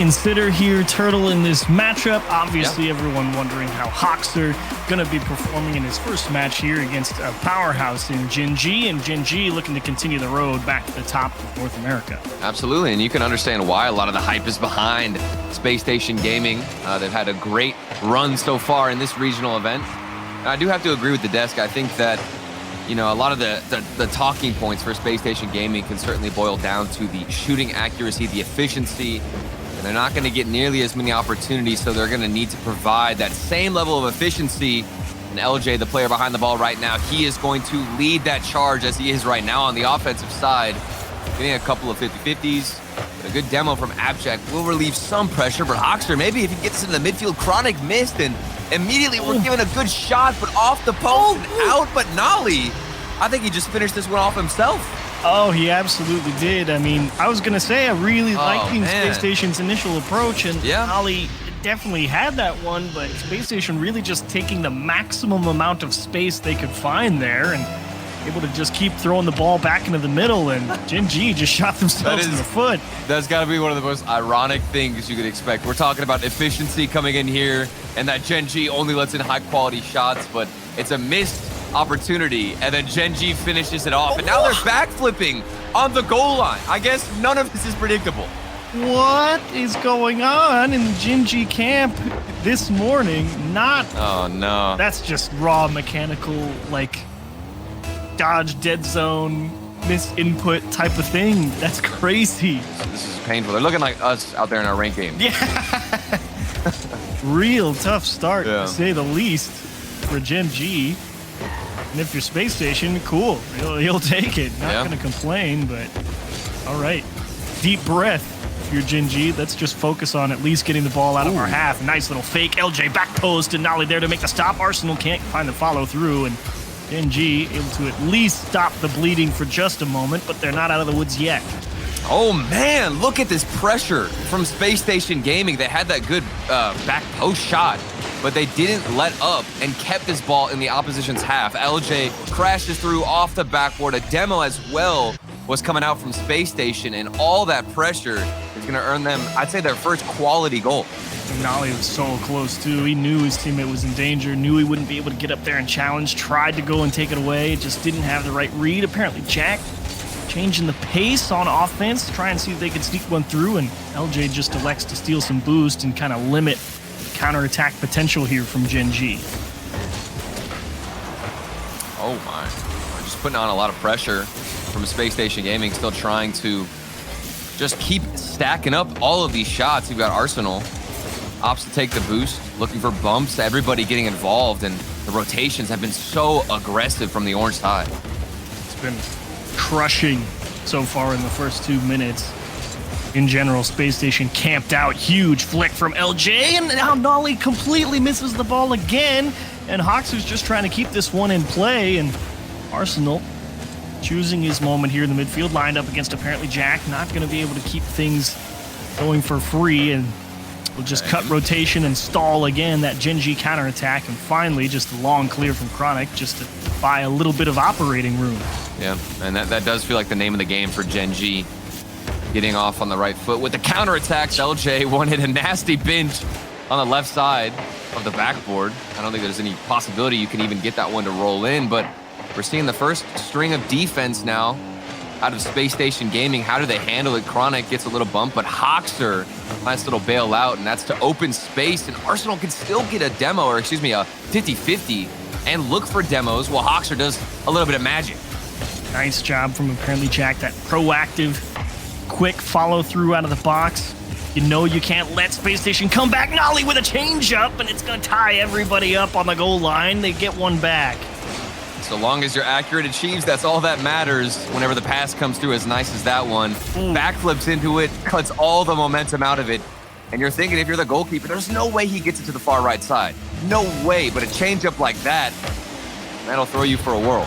consider here, Turtle, in this matchup. Obviously, everyone wondering how Hawks are going to be performing in his first match here against a powerhouse in GENG, and GENG looking to continue the road back to the top of North America. Absolutely, and you can understand why a lot of the hype is behind Space Station Gaming. They've had a great run so far in this regional event. And I do have to agree with the desk. I think that, you know, a lot of the talking points for Space Station Gaming can certainly boil down to the shooting accuracy, the efficiency. And they're not going to get nearly as many opportunities, so they're going to need to provide that same level of efficiency. And LJ, the player behind the ball right now, he is going to lead that charge as he is right now on the offensive side. Getting a couple of 50-50s. A good demo from Abject will relieve some pressure, but Hoxter, maybe if he gets into the midfield, Chronic missed, and immediately we're given a good shot, but off the post and out. But Nolly, I think he just finished this one off himself. Oh, he absolutely did. I mean, I was going to say I really liked Space Station's initial approach, and Nolly definitely had that one, but Space Station really just taking the maximum amount of space they could find there and able to just keep throwing the ball back into the middle, and GENG just shot themselves in the foot. That's got to be one of the most ironic things you could expect. We're talking about efficiency coming in here, and that GENG only lets in high-quality shots, but it's a missed opportunity, and then GENG finishes it off, and now they're backflipping on the goal line. I guess none of this is predictable. What is going on in the GENG camp this morning? Oh no. That's just raw mechanical, like, dodge, dead zone, miss input type of thing. That's crazy. This is painful. They're looking like us out there in our ranked game. Yeah. Real tough start, to say the least, for GENG. And if you're Space Station, cool. You'll take it. Not going to complain, but all right. Deep breath. If you're GENG, let's just focus on at least getting the ball out of our half. Nice little fake. LJ back post, and Nolly there to make the stop. Arsenal can't find the follow through, and GENG able to at least stop the bleeding for just a moment, but they're not out of the woods yet. Oh man, look at this pressure from Space Station Gaming. They had that good back post shot, but they didn't let up and kept this ball in the opposition's half. LJ crashes through off the backboard. A demo as well was coming out from Space Station, and all that pressure is going to earn them, I'd say, their first quality goal. And Nolly was so close too. He knew his teammate was in danger, knew he wouldn't be able to get up there and challenge, tried to go and take it away, just didn't have the right read. Apparently Jack changing the pace on offense, try and see if they could sneak one through, and LJ just elects to steal some boost and kind of limit the counterattack potential here from GENG. Oh my, we're just putting on a lot of pressure from Space Station Gaming, still trying to just keep stacking up all of these shots. You've got Arsenal, opts to take the boost, looking for bumps, everybody getting involved, and the rotations have been so aggressive from the orange side. It's been crushing so far in the first 2 minutes. In general, Space Station camped out. Huge flick from LJ, and now Nolly completely misses the ball again, and Hoxer's just trying to keep this one in play, and Arsenal choosing his moment here in the midfield, lined up against apparently Jack, not going to be able to keep things going for free, and will just cut rotation and stall again that GENG counterattack, and finally just a long clear from Chronic just to buy a little bit of operating room. Yeah, and that does feel like the name of the game for GENG. Getting off on the right foot with the counterattacks. LJ wanted a nasty binge on the left side of the backboard. I don't think there's any possibility you can even get that one to roll in, but we're seeing the first string of defense now out of Space Station Gaming. How do they handle it? Chronic gets a little bump, but Hoxter, nice little bailout, and that's to open space, and Arsenal can still get a demo, or excuse me, a 50-50, and look for demos while Hoxter does a little bit of magic. Nice job from apparently Jack, that proactive, quick follow through out of the box. You know you can't let Space Station come back. Nolly with a change up, and it's going to tie everybody up on the goal line. They get one back. So long as you're accurate achieves, that's all that matters whenever the pass comes through as nice as that one. Backflips into it, cuts all the momentum out of it. And you're thinking, if you're the goalkeeper, there's no way he gets it to the far right side. No way, but a change up like that, that'll throw you for a whirl.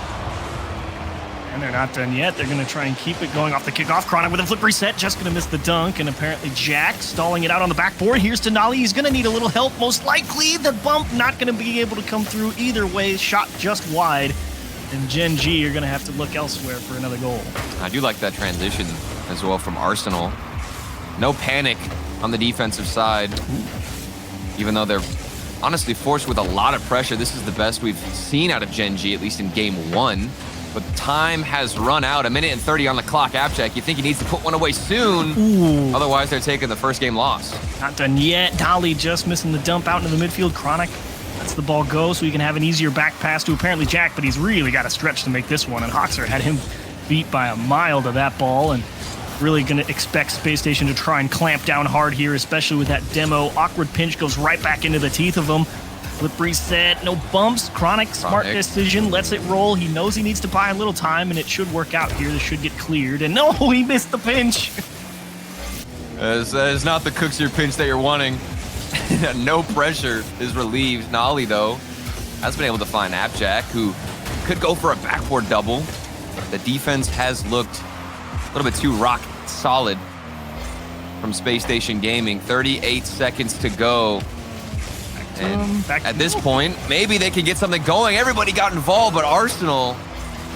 And they're not done yet. They're going to try and keep it going off the kickoff. Chronic with a flip reset, just going to miss the dunk. And apparently Jack stalling it out on the backboard. Here's to Nolly. He's going to need a little help, most likely. The bump not going to be able to come through either way. Shot just wide. And GENG are going to have to look elsewhere for another goal. I do like that transition as well from Arsenal. No panic on the defensive side. Even though they're honestly forced with a lot of pressure. This is the best we've seen out of GENG, at least in game 1. But time has run out. 1:30 on the clock. Abjack, you think he needs to put one away soon. Ooh. Otherwise, they're taking the first game loss. Not done yet. Dolly just missing the dump out into the midfield. Chronic lets the ball go so he can have an easier back pass to apparently Jack, but he's really got a stretch to make this one. And Hoxer had him beat by a mile to that ball, and really going to expect Space Station to try and clamp down hard here, especially with that demo. Awkward pinch goes right back into the teeth of him. Flip reset, no bumps. Chronic, smart decision, lets it roll. He knows he needs to buy a little time, and it should work out here. This should get cleared. And no, he missed the pinch. That is not the Cooksier pinch that you're wanting. No pressure is relieved. Nolly, though, has been able to find Abjack, who could go for a backboard double. The defense has looked a little bit too rock solid from Space Station Gaming. 38 seconds to go. And at this point, maybe they can get something going. Everybody got involved, but Arsenal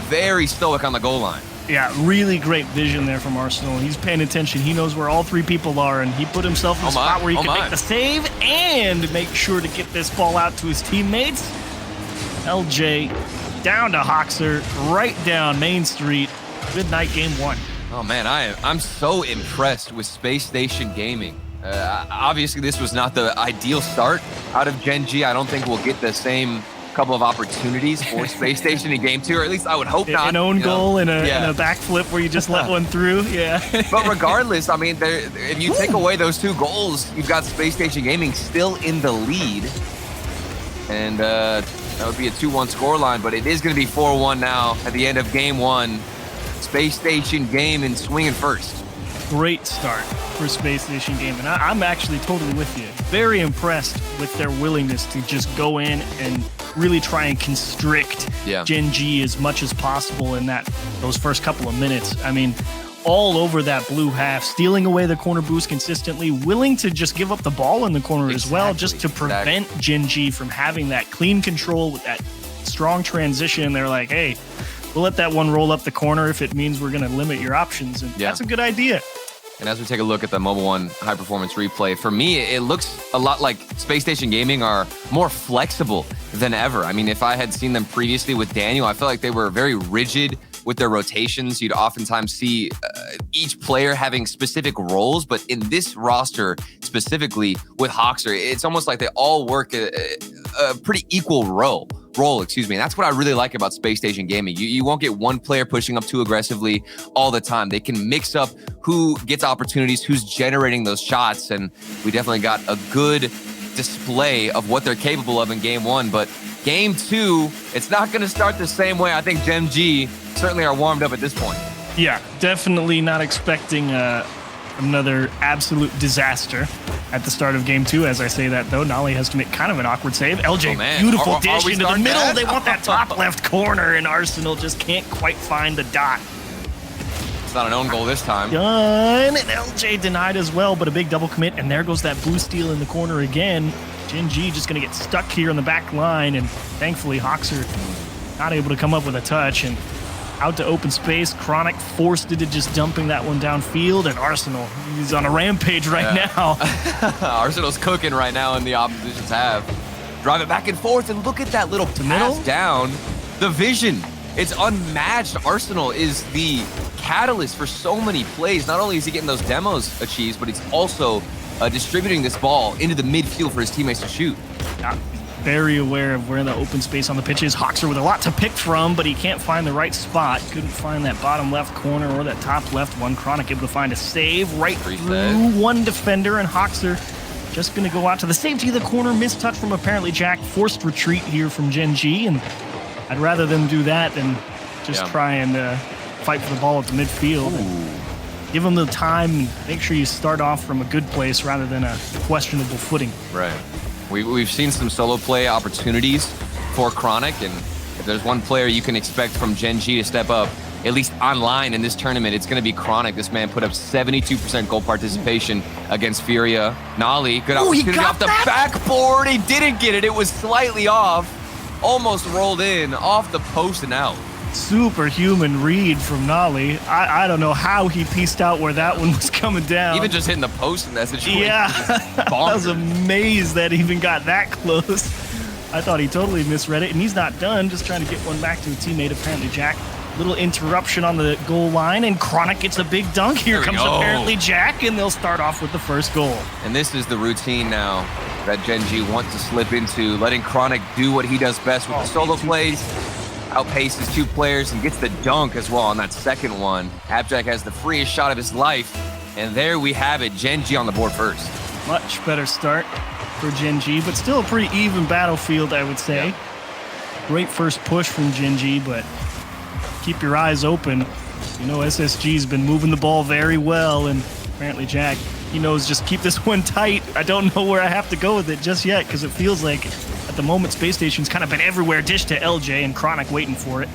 very stoic on the goal line. Yeah, really great vision there from Arsenal. He's paying attention. He knows where all three people are, and he put himself in a spot where he can make the save and make sure to get this ball out to his teammates. LJ down to Hoxer, right down Main Street. Good night, game 1. Oh man, I'm so impressed with Space Station Gaming. Obviously, this was not the ideal start out of GENG. I don't think we'll get the same couple of opportunities for Space Station in game 2, or at least I would hope not. An own goal and a backflip where you just let one through, yeah. But regardless, I mean, if you take away those 2 goals, you've got Space Station Gaming still in the lead. And that would be a 2-1 scoreline, but it is going to be 4-1 now at the end of game 1. Space Station Gaming swinging first. Great start for Space Station Gaming. I'm actually totally with you. Very impressed with their willingness to just go in and really try and constrict GENG as much as possible in those first couple of minutes. I mean, all over that blue half, stealing away the corner boost consistently, willing to just give up the ball in the corner as well, just to prevent GENG from having that clean control with that strong transition. They're like, hey, we'll let that one roll up the corner if it means we're going to limit your options. And that's a good idea. And as we take a look at the Mobile One high performance replay, for me, it looks a lot like Space Station Gaming are more flexible than ever. I mean, if I had seen them previously with Daniel, I feel like they were very rigid with their rotations. You'd oftentimes see each player having specific roles, but in this roster, specifically with Hoxer, it's almost like they all work a pretty equal role. And that's what I really like about Space Station Gaming. You won't get one player pushing up too aggressively all the time. They can mix up who gets opportunities, who's generating those shots, and we definitely got a good display of what they're capable of in game 1. But game 2, it's not going to start the same way. I think GENG certainly are warmed up at this point. Yeah, definitely not expecting another absolute disaster at the start of game 2. As I say that, though, Nolly has to make kind of an awkward save. LJ, beautiful dish into the middle. They want that top left corner, and Arsenal just can't quite find the dot. It's not an own goal this time. Done. And LJ denied as well, but a big double commit, and there goes that blue steal in the corner again. GENG just going to get stuck here on the back line, and thankfully Hoxer not able to come up with a touch, and out to open space. Chronic forced it to just dumping that one downfield, and Arsenal, he's on a rampage right now. Arsenal's cooking right now in the opposition's half. Drive it back and forth, and look at that little pass down. The vision, it's unmatched. Arsenal is the catalyst for so many plays. Not only is he getting those demos achieved, but he's also distributing this ball into the midfield for his teammates to shoot. Very aware of where the open space on the pitch is. Hoxer with a lot to pick from, but he can't find the right spot. Couldn't find that bottom left corner or that top left one. Chronic able to find a save right through one defender, and Hoxer just going to go out to the safety of the corner. Missed touch from apparently Jack. Forced retreat here from GENG, and I'd rather them do that than just try and fight for the ball at the midfield. Give them the time. Make sure you start off from a good place rather than a questionable footing. Right. We've seen some solo play opportunities for Chronic, and if there's one player you can expect from GENG to step up, at least online in this tournament, it's going to be Chronic. This man put up 72% goal participation against Furia. Nolly, good opportunity off the backboard. He didn't get it. It was slightly off. Almost rolled in, off the post and out. superhuman read from Nolly. I don't know how he pieced out where that one was coming down. Even just hitting the post in that situation. Yeah, I was amazed that he even got that close. I thought he totally misread it, and he's not done. Just trying to get one back to a teammate, apparently Jack. Little interruption on the goal line, and Chronic gets a big dunk. Here comes apparently Jack, and they'll start off with the first goal. And this is the routine now that GENG wants to slip into, letting Chronic do what he does best with the solo plays, outpaces 2 players, and gets the dunk as well on that second one. Abjack has the freest shot of his life, and there we have it, GENG on the board first. Much better start for GENG, but still a pretty even battlefield, I would say. Yep. Great first push from GENG, but keep your eyes open. You know, SSG's been moving the ball very well, and apparently Jack, he knows just keep this one tight. I don't know where I have to go with it just yet, because it feels like at the moment Space Station's kind of been everywhere. Dish to LJ, and Chronic waiting for it.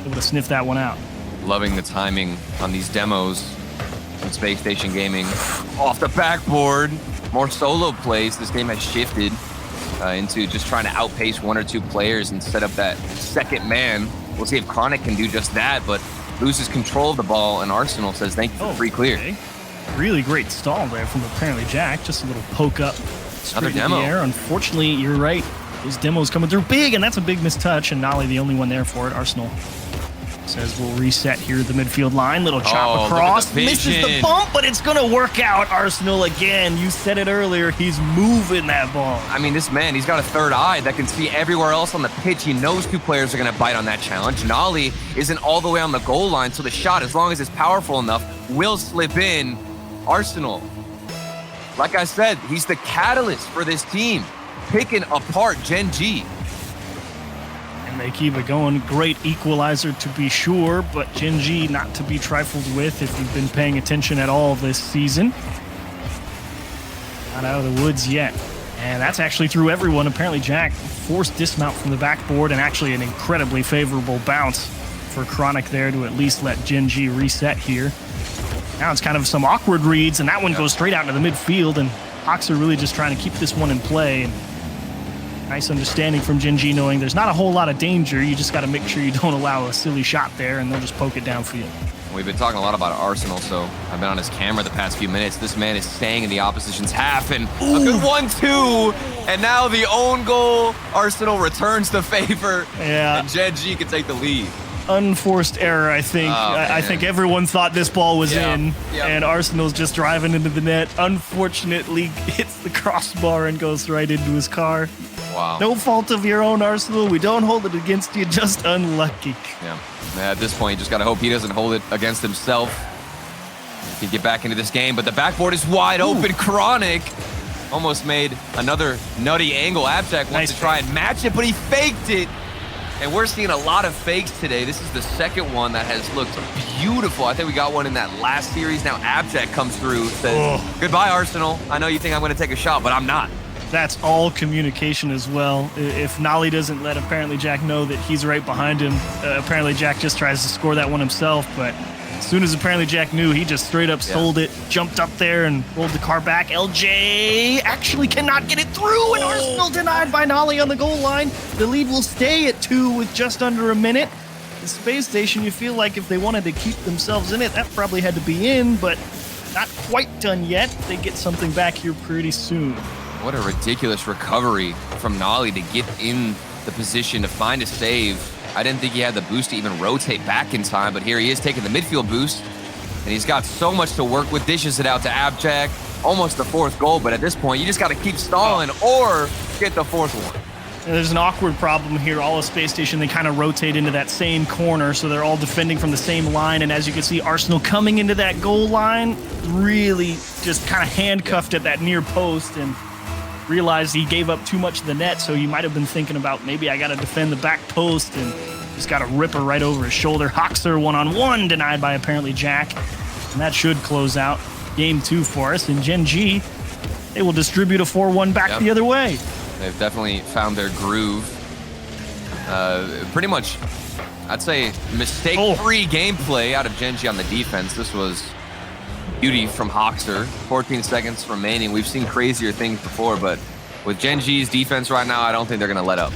Able to sniff that one out. Loving the timing on these demos from Space Station Gaming. Off the backboard, more solo plays. This game has shifted into just trying to outpace 1 or 2 players and set up that second man. We'll see if Chronic can do just that, but loses control of the ball, and Arsenal says thank you for free clear. Okay. Really great stall there from apparently Jack. Just a little poke up straight into the air. Unfortunately, you're right. Those demos coming through big, and that's a big mistouch, and Nolly the only one there for it. Arsenal says we'll reset here at the midfield line. Little chop across. Misses the bump, but it's going to work out. Arsenal again. You said it earlier. He's moving that ball. I mean, this man, he's got a third eye that can see everywhere else on the pitch. He knows 2 players are going to bite on that challenge. Nolly isn't all the way on the goal line, so the shot, as long as it's powerful enough, will slip in. Arsenal, like I said, he's the catalyst for this team, picking apart GENG. And they keep it going. Great equalizer to be sure, but GENG not to be trifled with if you've been paying attention at all this season. Not out of the woods yet. And that's actually through everyone. Apparently Jack forced dismount from the backboard, and actually an incredibly favorable bounce for Chronic there to at least let GENG reset here. Now it's kind of some awkward reads, and that one goes straight out into the midfield, and Hawks are really just trying to keep this one in play. And nice understanding from GENG, knowing there's not a whole lot of danger. You just got to make sure you don't allow a silly shot there, and they'll just poke it downfield. We've been talking a lot about Arsenal, so I've been on his camera the past few minutes. This man is staying in the opposition's half, and a good 1-2, and now the own goal. Arsenal returns the favor, and GENG can take the lead. Unforced error, I think. I think everyone thought this ball was in, and Arsenal's just driving into the net. Unfortunately, hits the crossbar and goes right into his car. Wow. No fault of your own, Arsenal. We don't hold it against you, just unlucky. Yeah. At this point, you just got to hope he doesn't hold it against himself. He can get back into this game, but the backboard is wide open. Chronic almost made another nutty angle. Abjack wants to try and match it, but he faked it. And we're seeing a lot of fakes today. This is the second one that has looked beautiful. I think we got one in that last series. Now Abjack comes through, says, goodbye, Arsenal. I know you think I'm going to take a shot, but I'm not. That's all communication as well. If Nolly doesn't let apparently Jack know that he's right behind him, apparently Jack just tries to score that one himself, but as soon as apparently Jack knew, he just straight up sold it, jumped up there and rolled the car back. LJ actually cannot get it through, and Arsenal denied by Nolly on the goal line. The lead will stay at 2 with just under a minute. The Space Station, you feel like if they wanted to keep themselves in it, that probably had to be in, but not quite done yet. They get something back here pretty soon. What a ridiculous recovery from Nolly to get in the position to find a save. I didn't think he had the boost to even rotate back in time, but here he is taking the midfield boost, and he's got so much to work with. Dishes it out to Abjack, almost the 4th goal, but at this point, you just got to keep stalling or get the 4th one. And there's an awkward problem here. All of Space Station, they kind of rotate into that same corner, so they're all defending from the same line, and as you can see, Arsenal coming into that goal line, really just kind of handcuffed at that near post, and realized he gave up too much of the net, so you might have been thinking about maybe I got to defend the back post, and just got a ripper right over his shoulder. Hoxer 1-on-1 denied by apparently Jack, and that should close out game 2 for us. And GENG, they will distribute a 4-1 back the other way. They've definitely found their groove. Pretty much, I'd say, mistake-free gameplay out of GENG on the defense. This was beauty from Hoxer. 14 seconds remaining. We've seen crazier things before, but with GENG's defense right now, I don't think they're going to let up.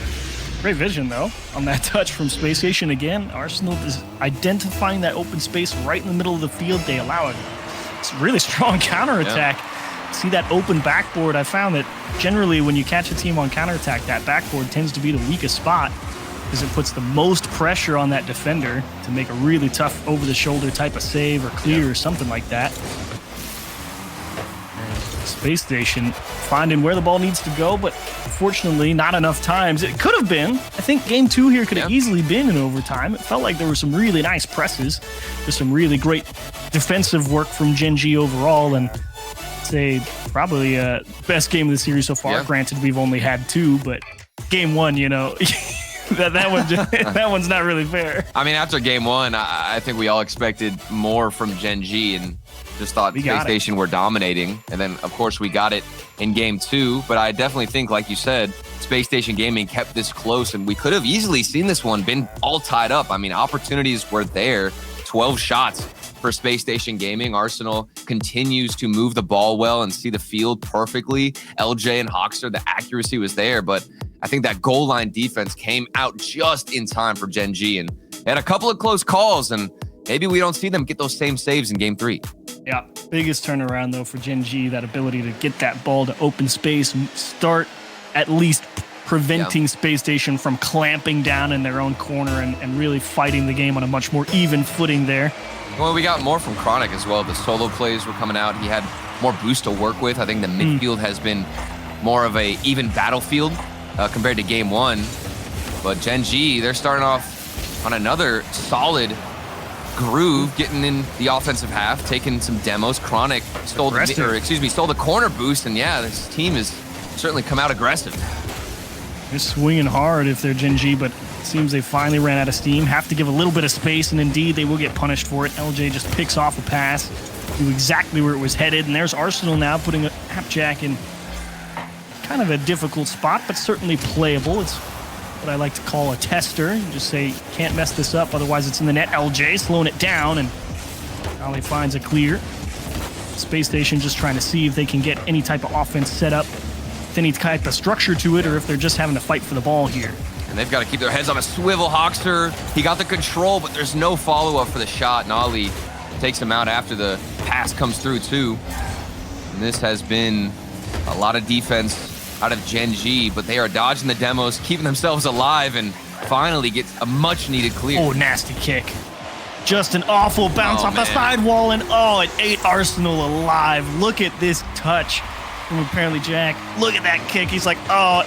Great vision, though, on that touch from Space Station. Again, Arsenal is identifying that open space right in the middle of the field. They allow it's a really strong counterattack. See that open backboard? I found that generally when you catch a team on counterattack, that backboard tends to be the weakest spot because it puts the most pressure on that defender to make a really tough over-the-shoulder type of save or clear or something like that. Space Station finding where the ball needs to go, but unfortunately not enough times. It could have been. I think game 2 here could have easily been in overtime. It felt like there were some really nice presses. There's some really great defensive work from GENG overall, and say probably best game of the series so far. Granted, we've only had 2, but game 1, you know, that one's not really fair. I mean, after game 1, I think we all expected more from GENG and just thought Space Station were dominating. And then, of course, we got it in game 2. But I definitely think, like you said, Space Station Gaming kept this close, and we could have easily seen this one been all tied up. I mean, opportunities were there. 12 shots for Space Station Gaming. Arsenal continues to move the ball well and see the field perfectly. LJ and Hoxter, the accuracy was there, but I think that goal line defense came out just in time for GENG, and they had a couple of close calls, and maybe we don't see them get those same saves in game 3. Yeah, biggest turnaround, though, for GENG, that ability to get that ball to open space and start at least preventing Space Station from clamping down in their own corner and really fighting the game on a much more even footing there. Well, we got more from Chronic as well. The solo plays were coming out. He had more boost to work with. I think the midfield has been more of a even battlefield compared to game 1. But GENG, they're starting off on another solid groove, getting in the offensive half, taking some demos. Chronic stole the corner boost, and this team has certainly come out aggressive. They're swinging hard if they're GENG, but it seems they finally ran out of steam. Have to give a little bit of space, and indeed they will get punished for it. LJ just picks off a pass, knew exactly where it was headed, and there's Arsenal now putting a Hapjack in kind of a difficult spot, but certainly playable. It's what I like to call a tester. You just say, can't mess this up, otherwise it's in the net. LJ slowing it down, and Ali finds a clear. Space Station just trying to see if they can get any type of offense set up, with any type of structure to it, or if they're just having to fight for the ball here. And they've got to keep their heads on a swivel. Hoxter, he got the control, but there's no follow-up for the shot, and Ali takes him out after the pass comes through, too. And this has been a lot of defense out of GENG, but they are dodging the demos, keeping themselves alive, and finally gets a much-needed clear. Oh, nasty kick. Just an awful bounce off the sidewall, and it ate Arsenal alive. Look at this touch from apparently Jack. Look at that kick. He's like,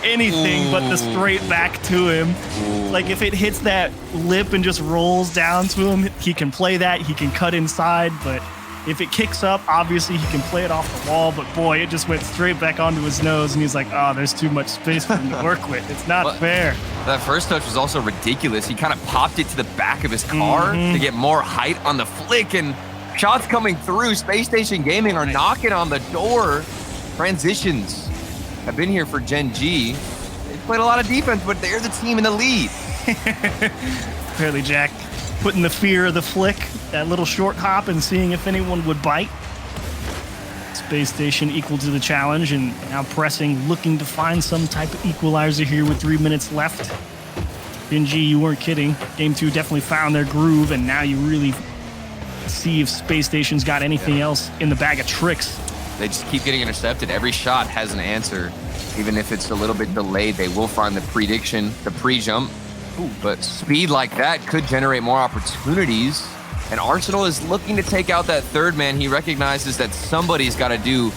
anything but the straight back to him. Like, if it hits that lip and just rolls down to him, he can play that. He can cut inside, but if it kicks up, obviously he can play it off the wall, but boy, it just went straight back onto his nose, and he's like, there's too much space for him to work with. It's not fair. That first touch was also ridiculous. He kind of popped it to the back of his car to get more height on the flick, and shots coming through. Space Station Gaming are knocking on the door. Transitions have been here for GENG. They've played a lot of defense, but they're the team in the lead. Apparently Jack putting the fear of the flick, that little short hop, and seeing if anyone would bite. Space Station equal to the challenge, and now pressing, looking to find some type of equalizer here with 3 minutes left. GENG, you weren't kidding. Game 2 definitely found their groove, and now you really see if Space Station's got anything else in the bag of tricks. They just keep getting intercepted. Every shot has an answer. Even if it's a little bit delayed, they will find the prediction, the pre-jump. But speed like that could generate more opportunities. And Arsenal is looking to take out that third man. He recognizes that somebody's got to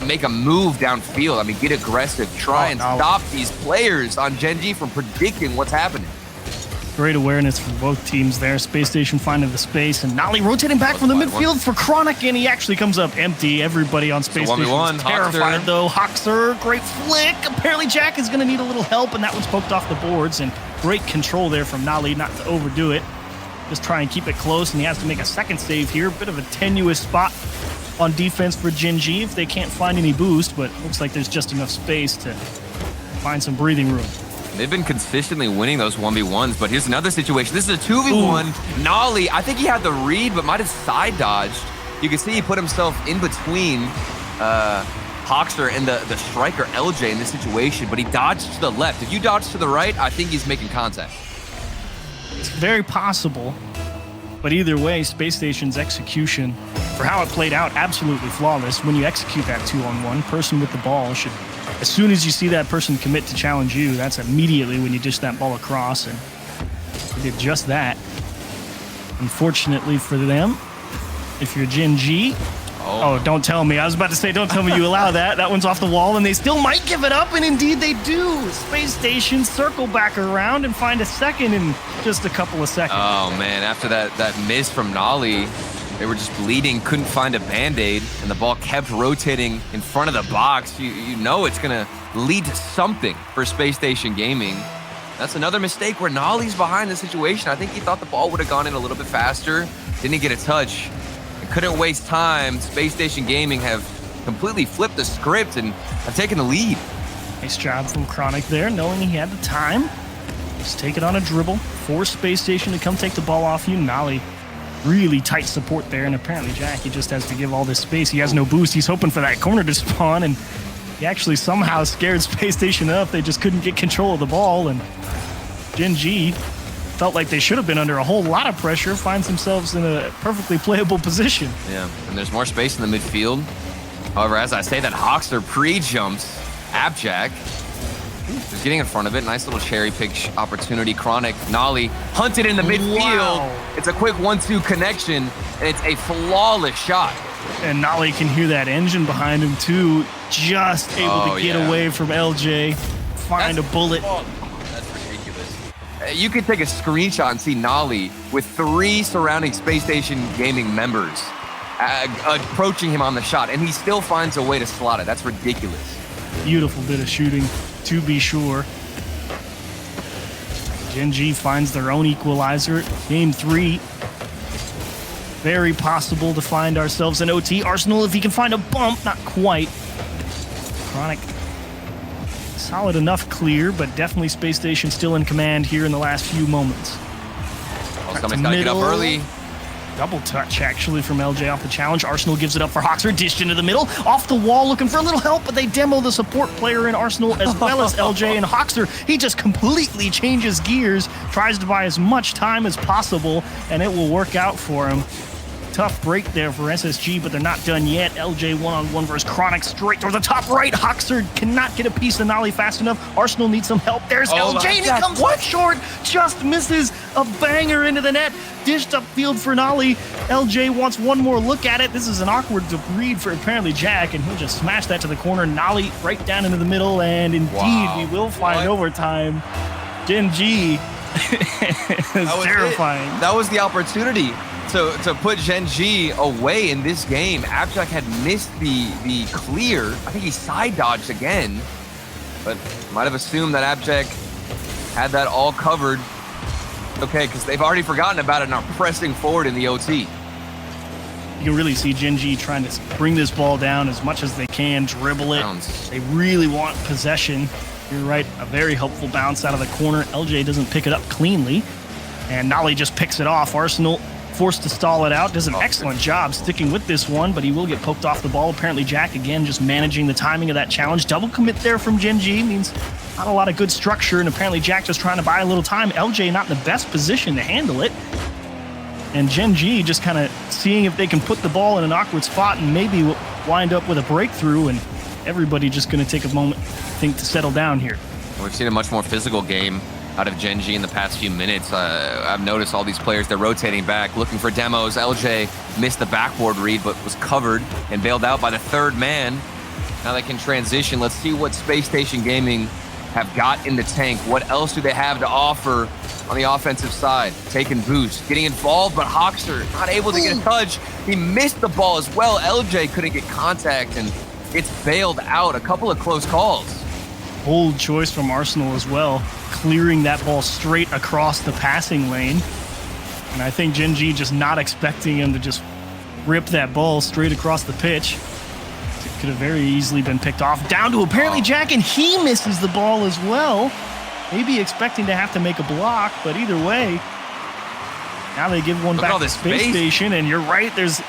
make a move downfield. I mean, get aggressive. Try and stop these players on GENG from predicting what's happening. Great awareness from both teams there. Space Station finding the space, and Nolly rotating back from the midfield for Chronic, and he actually comes up empty. Everybody on Space Station is terrified, though. Hoxter, great flick. Apparently Jack is going to need a little help, and that one's poked off the boards, and great control there from Nolly not to overdo it. Just try and keep it close, and he has to make a second save here. Bit of a tenuous spot on defense for GENG if they can't find any boost, but looks like there's just enough space to find some breathing room. They've been consistently winning those 1v1s, but here's another situation. This is a 2v1. Nolly, I think he had the read, but might have side dodged. You can see he put himself in between Hoxer and the striker LJ in this situation, but he dodged to the left. If you dodge to the right, I think he's making contact. It's very possible, but either way, Space Station's execution for how it played out, absolutely flawless. When you execute that 2-on-1, person with the ball should, as soon as you see that person commit to challenge you, that's immediately when you dish that ball across, and they did just that. Unfortunately for them, if you're GENG, oh, don't tell me. I was about to say, don't tell me you allow that. That one's off the wall, and they still might give it up, and indeed they do. Space Station circle back around and find a second in just a couple of seconds. Oh, man, after that miss from Nolly, they were just bleeding, couldn't find a Band-Aid, and the ball kept rotating in front of the box. You know it's going to lead to something for Space Station Gaming. That's another mistake where Nolly's behind the situation. I think he thought the ball would have gone in a little bit faster. Didn't get a touch. Couldn't waste time. Space Station Gaming have completely flipped the script and have taken the lead. Nice job from Chronic there, knowing he had the time. Just take it on a dribble, force Space Station to come take the ball off you. Nolly, really tight support there, and apparently Jack, he just has to give all this space. He has no boost. He's hoping for that corner to spawn, and he actually somehow scared Space Station up. They just couldn't get control of the ball, and GENG felt like they should have been under a whole lot of pressure, finds themselves in a perfectly playable position. Yeah, and there's more space in the midfield. However, as I say that, Hoxer pre-jumps Abjack. Just getting in front of it. Nice little cherry pick opportunity. Chronic, Nolly hunted in the midfield. Wow. It's a quick 1-2 connection, and it's a flawless shot. And Nolly can hear that engine behind him too. Just able to get away from LJ, find a bullet. You could take a screenshot and see Nolly with 3 surrounding Space Station Gaming members approaching him on the shot, and he still finds a way to slot it. That's ridiculous. Beautiful bit of shooting, to be sure. GENG finds their own equalizer. Game 3. Very possible to find ourselves in OT. Arsenal, if he can find a bump, not quite. Chronic. Solid enough clear, but definitely Space Station still in command here in the last few moments. Oh, somebody's got to get up early. Double touch, actually, from LJ off the challenge. Arsenal gives it up for Hoxer, dished into the middle. Off the wall, looking for a little help, but they demo the support player in Arsenal as well as LJ. And Hoxer, he just completely changes gears, tries to buy as much time as possible, and it will work out for him. Tough break there for SSG, but they're not done yet. LJ one-on-one versus Chronic straight towards the top right. Hoxer cannot get a piece of Nolly fast enough. Arsenal needs some help. There's LJ, and he comes up short. Just misses a banger into the net. Dished upfield for Nolly. LJ wants one more look at it. This is an awkward read for apparently Jack, and he'll just smash that to the corner. Nolly right down into the middle, and indeed we will find overtime. GENG is terrifying. That was the opportunity to put GENG away in this game. Abjack had missed the clear. I think he side dodged again, but might have assumed that Abjack had that all covered. Okay, because they've already forgotten about it and are pressing forward in the OT. You can really see GENG trying to bring this ball down as much as they can, dribble it. They really want possession. You're right, a very helpful bounce out of the corner. LJ doesn't pick it up cleanly, and Nolly just picks it off. Arsenal forced to stall it out. Does an excellent job sticking with this one, but he will get poked off the ball. Apparently Jack, again, just managing the timing of that challenge. Double commit there from GENG means not a lot of good structure, and apparently Jack just trying to buy a little time. LJ not in the best position to handle it. And GENG just kind of seeing if they can put the ball in an awkward spot and maybe wind up with a breakthrough, and everybody just going to take a moment, I think, to settle down here. We've seen a much more physical game out of GENG in the past few minutes. I've noticed all these players, they're rotating back, looking for demos. LJ missed the backboard read, but was covered and bailed out by the third man. Now they can transition. Let's see what Space Station Gaming have got in the tank. What else do they have to offer on the offensive side? Taking boost, getting involved, but Hoxer not able to get a touch. He missed the ball as well. LJ couldn't get contact, and it's bailed out. A couple of close calls. Bold choice from Arsenal as well, clearing that ball straight across the passing lane. And I think GENG just not expecting him to just rip that ball straight across the pitch. It could have very easily been picked off. Down to apparently Jack, and he misses the ball as well. Maybe expecting to have to make a block, but either way, now they give one back to Space Station, and you're right, there's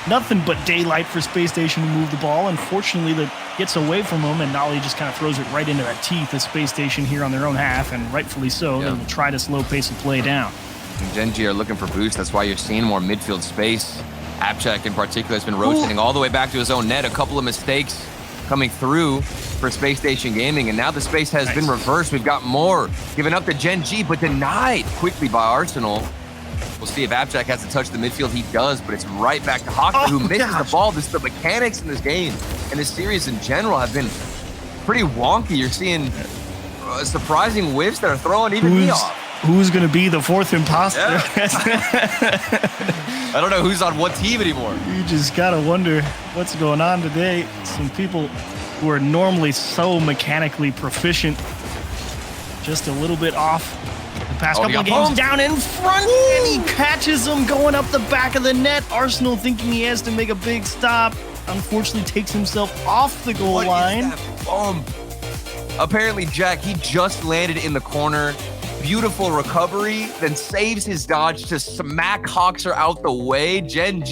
nothing but daylight for Space Station to move the ball. Unfortunately, that gets away from him, and Nolly just kind of throws it right into the teeth of Space Station here on their own half, and rightfully so. They will try to slow pace the play down. And GENG are looking for boosts. That's why you're seeing more midfield space. Apchak in particular has been rotating all the way back to his own net. A couple of mistakes coming through for Space Station Gaming, and now the space has been reversed. We've got more given up to GENG, but denied quickly by Arsenal. We'll see if Apchak has to touch the midfield. He does, but it's right back to Hoxer, who misses the ball. The mechanics in this game and this series in general have been pretty wonky. You're seeing surprising whiffs that are throwing even me off. Who's going to be the fourth imposter? Yeah. I don't know who's on what team anymore. You just got to wonder what's going on today. Some people who are normally so mechanically proficient, just a little bit off. The past couple of games down in front, and he catches him going up the back of the net. Arsenal thinking he has to make a big stop. Unfortunately, takes himself off the goal line. What is that bump? Apparently, Jack, he just landed in the corner. Beautiful recovery, then saves his dodge to smack Hoxer out the way. GENG,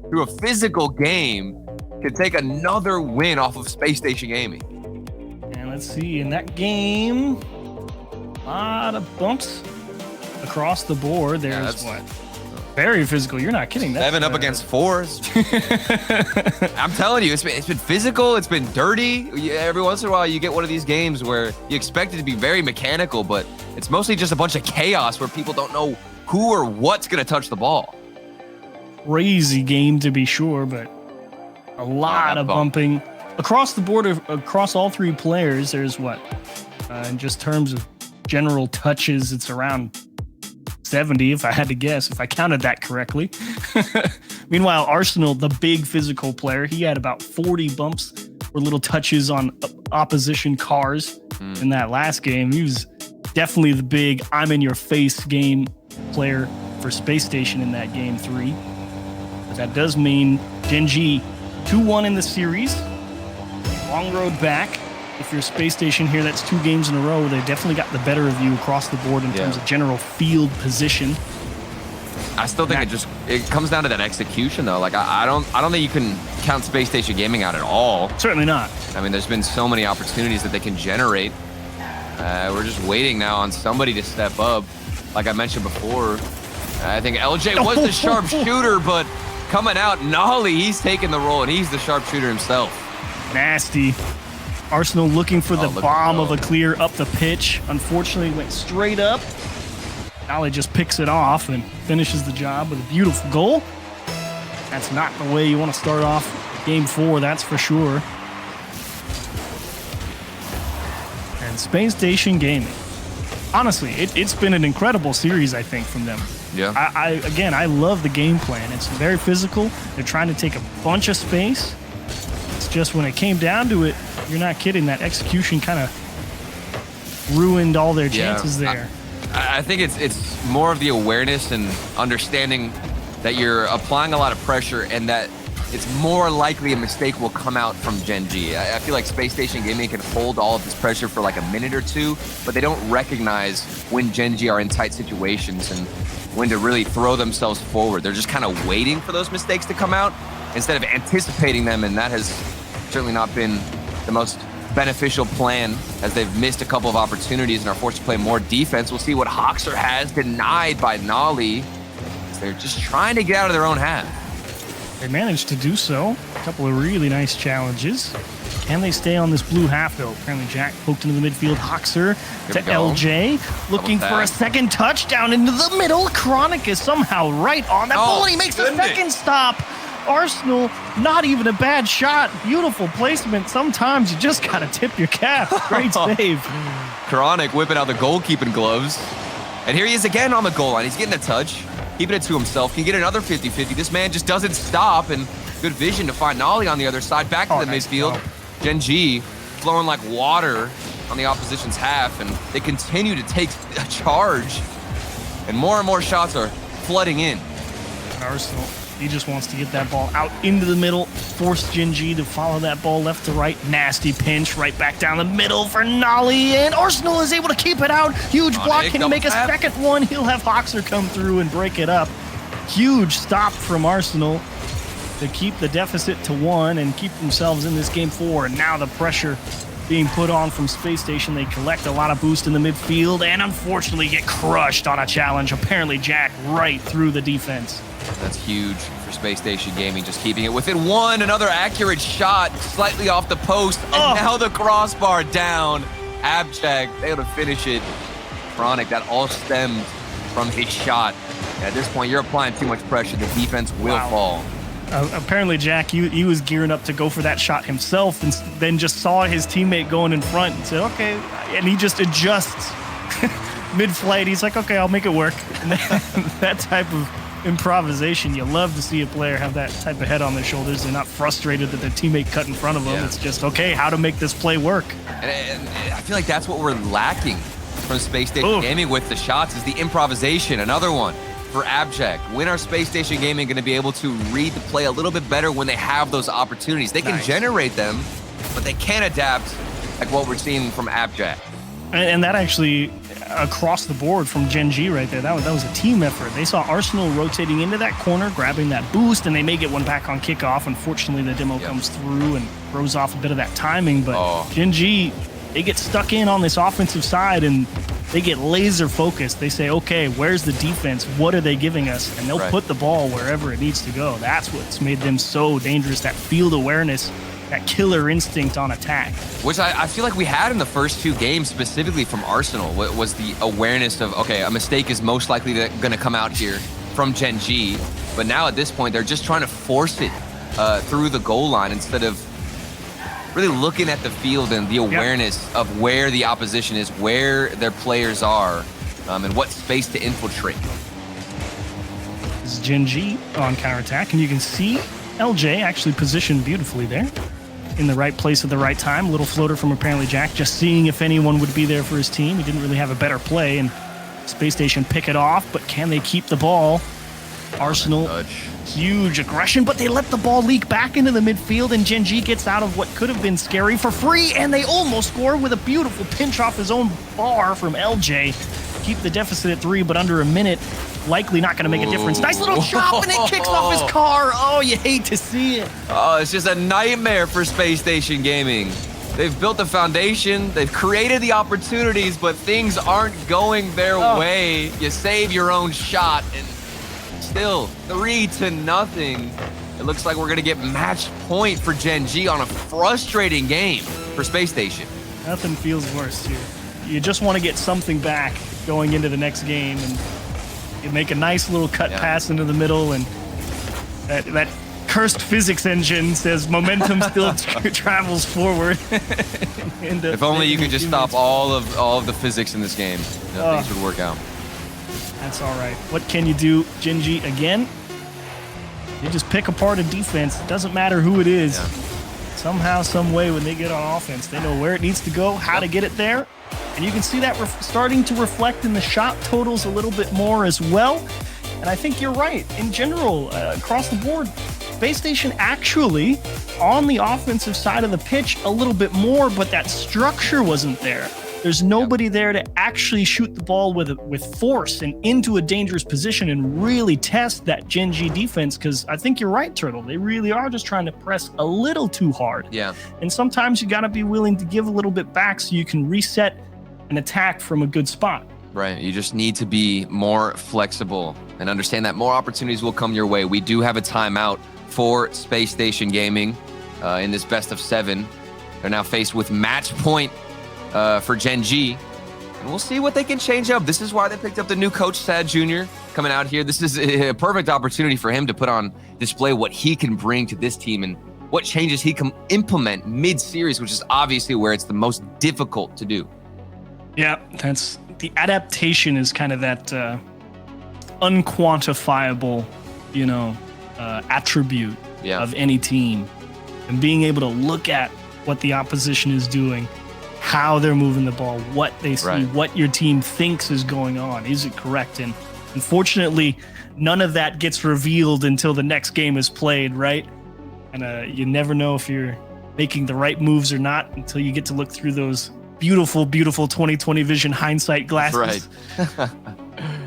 through a physical game, can take another win off of Space Station Gaming. And let's see, in that game, a lot of bumps across the board. There's very physical. You're not kidding. 7 up against 4s. I'm telling you, it's been physical. It's been dirty. Every once in a while, you get one of these games where you expect it to be very mechanical, but it's mostly just a bunch of chaos where people don't know who or what's going to touch the ball. Crazy game to be sure, but a lot of bumping across the board, across all three players. There's in just terms of general touches, it's around 70, if I had to guess, if I counted that correctly. Meanwhile, Arsenal, the big physical player, he had about 40 bumps or little touches on opposition cars in that last game. He was definitely the big I'm in your face game player for Space Station in that game 3. But that does mean GENG 2-1 in the series. Long road back. If you're Space Station here, that's 2 games in a row. They definitely got the better of you across the board in terms of general field position. I still think it comes down to that execution though. Like I don't think you can count Space Station Gaming out at all. Certainly not. I mean, there's been so many opportunities that they can generate. We're just waiting now on somebody to step up. Like I mentioned before, I think LJ was the sharp shooter, but coming out, Nolly, he's taking the role and he's the sharp shooter himself. Nasty. Arsenal looking for the bomb of a clear up the pitch. Unfortunately, went straight up. Nolly just picks it off and finishes the job with a beautiful goal. That's not the way you want to start off game 4, that's for sure. And Space Station Gaming. Honestly, it's been an incredible series, I think, from them. Yeah. I love the game plan. It's very physical. They're trying to take a bunch of space. It's just when it came down to it, you're not kidding, that execution kind of ruined all their chances there. I think it's more of the awareness and understanding that you're applying a lot of pressure and that it's more likely a mistake will come out from GENG. I feel like Space Station Gaming can hold all of this pressure for like a minute or two, but they don't recognize when GENG are in tight situations and when to really throw themselves forward. They're just kind of waiting for those mistakes to come out instead of anticipating them, and that has certainly not been the most beneficial plan as they've missed a couple of opportunities and are forced to play more defense. We'll see what Hoxer has, denied by Nolly. They're just trying to get out of their own half. They managed to do so. A couple of really nice challenges. Can they stay on this blue half, though? Apparently, Jack poked into the midfield. Hoxer to LJ. Looking for a second touchdown into the middle. Chronic is somehow right on that ball, and he makes the second stop. Arsenal, not even a bad shot. Beautiful placement. Sometimes you just got to tip your cap. Great save. Chronic whipping out the goalkeeping gloves. And here he is again on the goal line. He's getting a touch, keeping it to himself. Can get another 50-50. This man just doesn't stop, and good vision to find Nolly on the other side. Back to the midfield. GENG flowing like water on the opposition's half, and they continue to take a charge. And more shots are flooding in. And Arsenal, he just wants to get that ball out into the middle, force GENG to follow that ball left to right. Nasty pinch right back down the middle for Nolly, and Arsenal is able to keep it out. Huge block. Can he make a second one? He'll have Hoxer come through and break it up. Huge stop from Arsenal. to keep the deficit to 1 and keep themselves in this game 4. And now the pressure being put on from Space Station. They collect a lot of boost in the midfield and unfortunately get crushed on a challenge. Apparently Jack right through the defense. That's huge for Space Station Gaming, just keeping it within 1. Another accurate shot, slightly off the post, and now the crossbar down. Abject, able to finish it. Chronic, that all stemmed from his shot. At this point, you're applying too much pressure. The defense will fall. Apparently, Jack, he was gearing up to go for that shot himself and then just saw his teammate going in front and said, okay. And he just adjusts mid-flight. He's like, okay, I'll make it work. And that type of improvisation, you love to see a player have that type of head on their shoulders. They're not frustrated that their teammate cut in front of them. It's just, okay, how to make this play work. And I feel like that's what we're lacking from Space Station Gaming with the shots is the improvisation. Another one for Abject. When are Space Station Gaming going to be able to read the play a little bit better when they have those opportunities? They can generate them, but they can't adapt like what we're seeing from Abject. And that actually, across the board from GENG right there, that was a team effort. They saw Arsenal rotating into that corner, grabbing that boost, and they may get one back on kickoff. Unfortunately, the demo comes through and throws off a bit of that timing. But GENG, they get stuck in on this offensive side, and they get laser focused. They say, okay, where's the defense? What are they giving us? And they'll put the ball wherever it needs to go. That's what's made them so dangerous, that field awareness, that killer instinct on attack. Which I feel like we had in the first 2 games, specifically from Arsenal, was the awareness of, okay, a mistake is most likely going to come out here from GENG. But now at this point, they're just trying to force it through the goal line instead of really looking at the field and the awareness of where the opposition is, where their players are, and what space to infiltrate. This is GENG on counterattack, and you can see LJ actually positioned beautifully there in the right place at the right time. Little floater from apparently Jack, just seeing if anyone would be there for his team. He didn't really have a better play, and Space Station pick it off, but can they keep the ball? Arsenal, huge aggression, but they let the ball leak back into the midfield, and GENG gets out of what could have been scary for free, and they almost score with a beautiful pinch off his own bar from LJ. Keep the deficit at 3, but under a minute, likely not going to make a difference. Nice little chop, and it kicks off his car. Oh, you hate to see it. Oh, it's just a nightmare for Space Station Gaming. They've built the foundation, they've created the opportunities, but things aren't going their way. You save your own shot, and still 3-0. It looks like we're going to get match point for GENG on a frustrating game for Space Station. Nothing feels worse here. You just want to get something back going into the next game, and you make a nice little cut pass into the middle, and that cursed physics engine says momentum still travels forward. If only you could just stop all of the physics in this game, things would work out. That's all right. What can you do, GENG? Again, you just pick apart a defense. It doesn't matter who it is. Somehow, some way, when they get on offense, they know where it needs to go, how to get it there. And you can see that starting to reflect in the shot totals a little bit more as well. And I think you're right. In general, across the board, Space Station actually, on the offensive side of the pitch, a little bit more, but that structure wasn't there. There's nobody there to actually shoot the ball with force and into a dangerous position and really test that GENG defense, because I think you're right, Turtle. They really are just trying to press a little too hard. Yeah. And sometimes you got to be willing to give a little bit back so you can reset an attack from a good spot. Right. You just need to be more flexible and understand that more opportunities will come your way. We do have a timeout for Space Station Gaming in this best of 7. They're now faced with match point for GENG, and we'll see what they can change up. This is why they picked up the new coach, Sad Jr., coming out here. This is a perfect opportunity for him to put on display what he can bring to this team and what changes he can implement mid-series, which is obviously where it's the most difficult to do. Yeah, that's the adaptation is kind of that unquantifiable, attribute of any team, and being able to look at what the opposition is doing, how they're moving the ball, what they see, what your team thinks is going on. Is it correct? And unfortunately, none of that gets revealed until the next game is played, right? And you never know if you're making the right moves or not until you get to look through those beautiful, beautiful 2020 vision hindsight glasses. Right.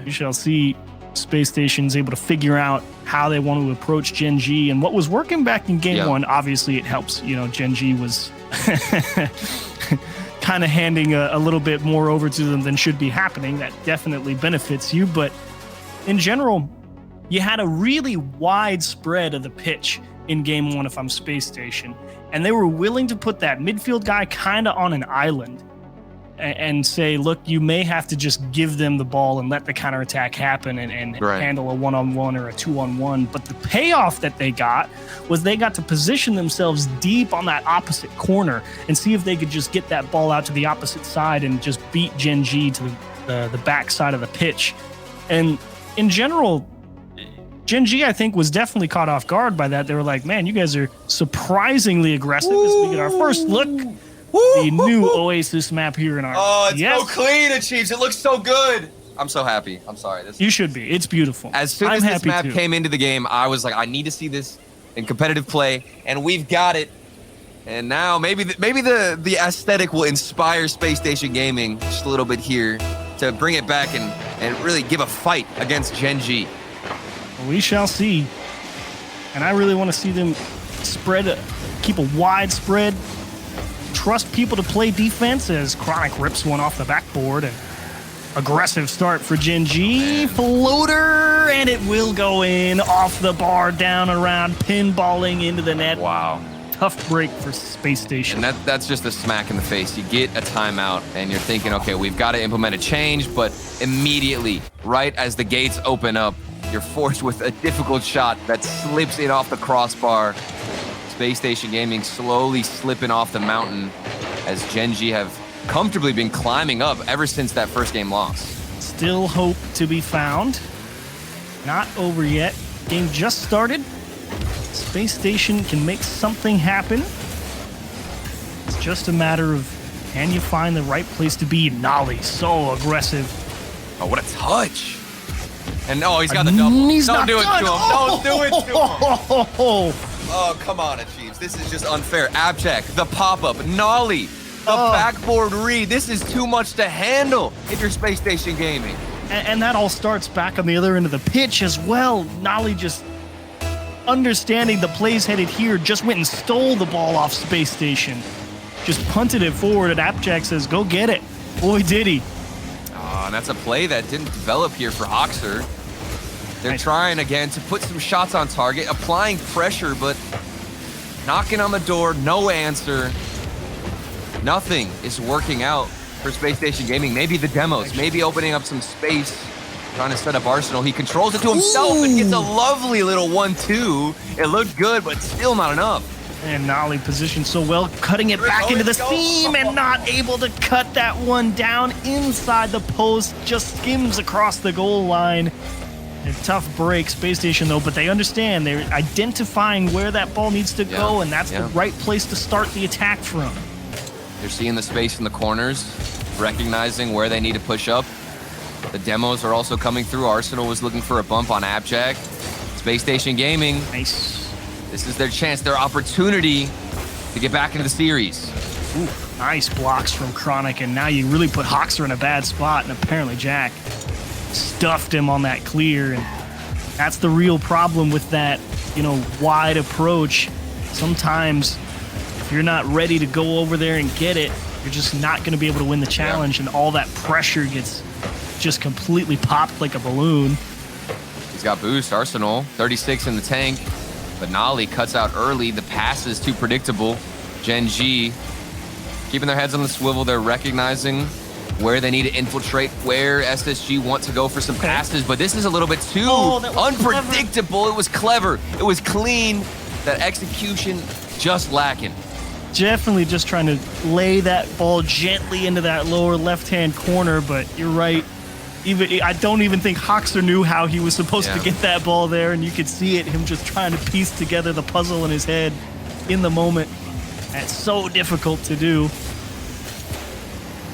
You shall see Space Station's able to figure out how they want to approach GENG, and what was working back in game one, obviously it helps. You know, GENG was kind of handing a little bit more over to them than should be happening. That definitely benefits you, but in general, you had a really wide spread of the pitch in game one if I'm Space Station, and they were willing to put that midfield guy kind of on an island and say, look, you may have to just give them the ball and let the counterattack happen and handle a one-on-one or a two-on-one. But the payoff that they got was they got to position themselves deep on that opposite corner and see if they could just get that ball out to the opposite side and just beat GENG to the back side of the pitch. And in general, GENG, I think, was definitely caught off guard by that. They were like, man, you guys are surprisingly aggressive as we get our first look. The new Oasis map here in our... Oh, it's so clean, Chiefs. It looks so good. I'm so happy. I'm sorry. You should be. It's beautiful. As soon as this map came into the game, I was like, I need to see this in competitive play, and we've got it. And now maybe the aesthetic will inspire Space Station Gaming just a little bit here to bring it back and really give a fight against GENG. We shall see. And I really want to see them keep a wide spread, trust people to play defense as Chronic rips one off the backboard. And aggressive start for GENG. Floater, and it will go in off the bar, down around, pinballing into the net. Wow. Tough break for Space Station. And that's just a smack in the face. You get a timeout, and you're thinking, okay, we've got to implement a change, but immediately, right as the gates open up, you're forced with a difficult shot that slips in off the crossbar. Space Station Gaming slowly slipping off the mountain as GENG have comfortably been climbing up ever since that first game loss. Still hope to be found. Not over yet. Game just started. Space Station can make something happen. It's just a matter of, can you find the right place to be? Nolly, so aggressive. Oh, what a touch. And he's got the double. Don't do it to him. Don't do it to him. Oh, come on, Achieves. This is just unfair. Abject, the pop-up, Nolly, the backboard read. This is too much to handle if you're Space Station Gaming. And that all starts back on the other end of the pitch as well. Nolly just understanding the plays headed here, just went and stole the ball off Space Station. Just punted it forward, and Abject says, go get it. Boy, did he. And that's a play that didn't develop here for Hoxer. They're trying again to put some shots on target, applying pressure, but knocking on the door, no answer. Nothing is working out for Space Station Gaming. Maybe the demos, maybe opening up some space, trying to set up Arsenal. He controls it to himself and gets a lovely little 1-2. It looked good, but still not enough. And Nolly positioned so well, cutting it back into the seam and not able to cut that one down inside the post. Just skims across the goal line. A tough break, Space Station, though, but they understand. They're identifying where that ball needs to go, and that's the right place to start the attack from. They're seeing the space in the corners, recognizing where they need to push up. The demos are also coming through. Arsenal was looking for a bump on Abject. Space Station Gaming. Nice. This is their chance, their opportunity to get back into the series. Ooh, nice blocks from Chronic, and now you really put Hoxer in a bad spot, and apparently Jack stuffed him on that clear, and that's the real problem with that, wide approach. Sometimes if you're not ready to go over there and get it, you're just not going to be able to win the challenge, and all that pressure gets just completely popped like a balloon. He's got boost, Arsenal, 36 in the tank, but Nolly cuts out early. The pass is too predictable. GENG keeping their heads on the swivel. They're recognizing where they need to infiltrate, where SSG want to go for some passes, but this is a little bit too unpredictable. Clever. It was clever. It was clean. That execution just lacking. Definitely just trying to lay that ball gently into that lower left-hand corner, but you're right. I don't even think Hoxer knew how he was supposed to get that ball there, and you could see it, him just trying to piece together the puzzle in his head in the moment. That's so difficult to do.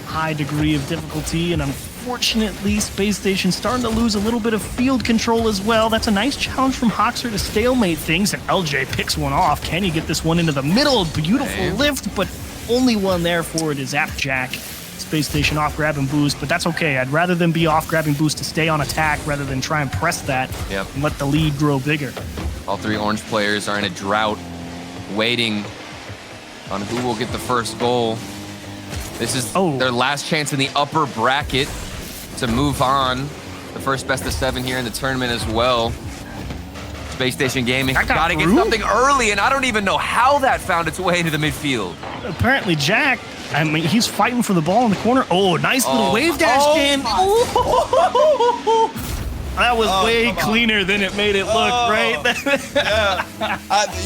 High degree of difficulty, and unfortunately Space Station starting to lose a little bit of field control as well. That's a nice challenge from Hoxer to stalemate things, and LJ picks one off. Can he get this one into the middle? Beautiful lift, but only one there for it is Abject. Space Station off grab and boost, but that's okay. I'd rather them be off grabbing boost to stay on attack rather than try and press that and let the lead grow bigger. All three orange players are in a drought, waiting on who will get the first goal. This is their last chance in the upper bracket to move on. The first best of 7 here in the tournament as well. Space Station Gaming got to get something early, and I don't even know how that found its way into the midfield. Apparently, Jack, I mean, he's fighting for the ball in the corner. Oh, nice little wave dash, Jin. That was way cleaner than it made it look, right?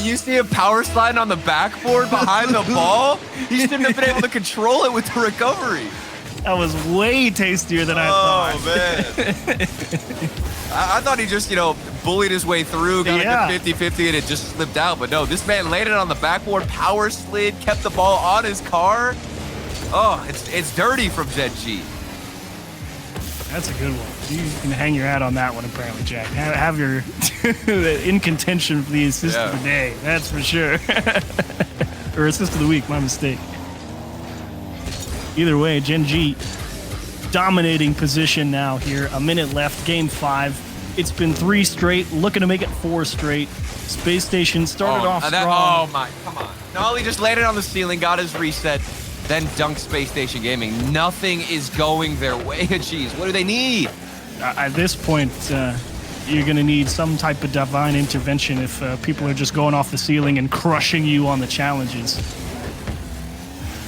You see him power sliding on the backboard behind the ball? He shouldn't have been able to control it with the recovery. That was way tastier than I thought. Oh, man. I thought he just, bullied his way through, got a good 50-50, and it just slipped out. But no, this man landed on the backboard, power slid, kept the ball on his car. Oh, it's dirty from GENG. That's a good one. You can hang your hat on that one, apparently, Jack. Have your in contention for the assist of the day. That's for sure. Or assist of the week, my mistake. Either way, GENG dominating position now here. A minute left, game 5. It's been 3 straight, looking to make it 4 straight. Space Station started off strong. Oh my, come on. Nolly just landed on the ceiling, got his reset, then dunked Space Station Gaming. Nothing is going their way. Jeez, what do they need? At this point, you're going to need some type of divine intervention if people are just going off the ceiling and crushing you on the challenges.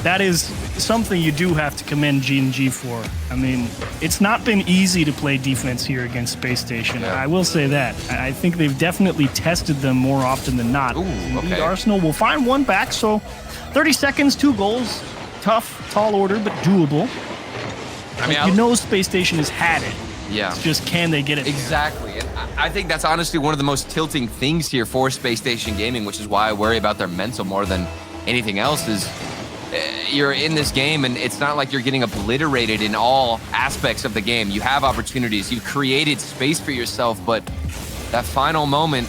That is something you do have to commend GENG for. I mean, it's not been easy to play defense here against Space Station. I will say that. I think they've definitely tested them more often than not. Indeed, Arsenal will find one back, so 30 seconds, 2 goals. Tough, tall order, but doable. I mean, Space Station has had it. Yeah. It's just, can they get it? Exactly. And I think that's honestly one of the most tilting things here for Space Station Gaming, which is why I worry about their mental more than anything else. Is you're in this game, and it's not like you're getting obliterated in all aspects of the game. You have opportunities. You've created space for yourself, but that final moment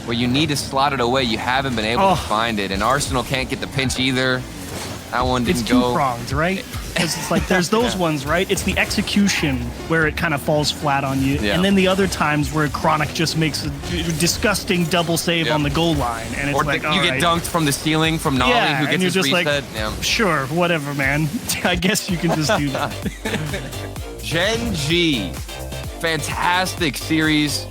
where you need to slot it away, you haven't been able to find it. And Arsenal can't get the pinch either. That one didn't go. It's two-pronged, right? Because it's like there's those ones, right? It's the execution where it kind of falls flat on you. And then the other times where Chronic just makes a disgusting double save on the goal line. And it's you get dunked from the ceiling from Nolly, who gets his reset. Sure, whatever, man. I guess you can just do that. GENG, fantastic series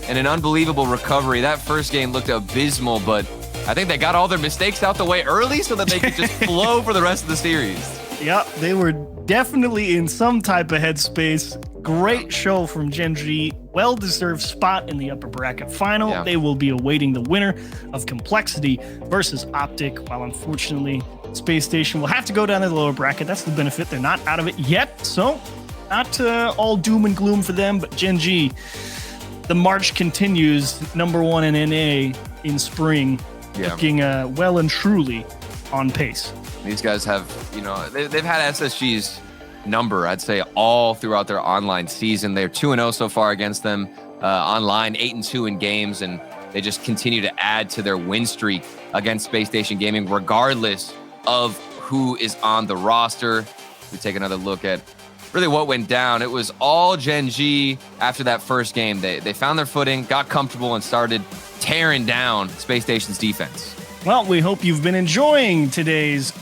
and an unbelievable recovery. That first game looked abysmal, but I think they got all their mistakes out the way early so that they could just flow for the rest of the series. Yep, they were definitely in some type of headspace. Great show from GENG. Well-deserved spot in the upper bracket final. They will be awaiting the winner of Complexity versus Optic, while unfortunately Space Station will have to go down to the lower bracket. That's the benefit. They're not out of it yet, so not all doom and gloom for them, but GENG, the march continues. #1 in NA in spring, looking well and truly on pace. These guys have, they've had SSG's number, I'd say, all throughout their online season. They're 2-0 so far against them online, 8-2 in games, and they just continue to add to their win streak against Space Station Gaming, regardless of who is on the roster. We take another look at really what went down. It was all GENG after that first game. They found their footing, got comfortable, and started tearing down Space Station's defense. Well, we hope you've been enjoying today's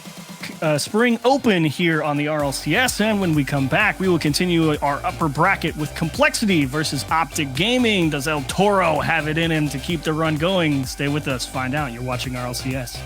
Spring Open here on the RLCS, and when we come back, we will continue our upper bracket with Complexity versus Optic Gaming. Does El Toro have it in him to keep the run going? Stay with us, find out. You're watching RLCS.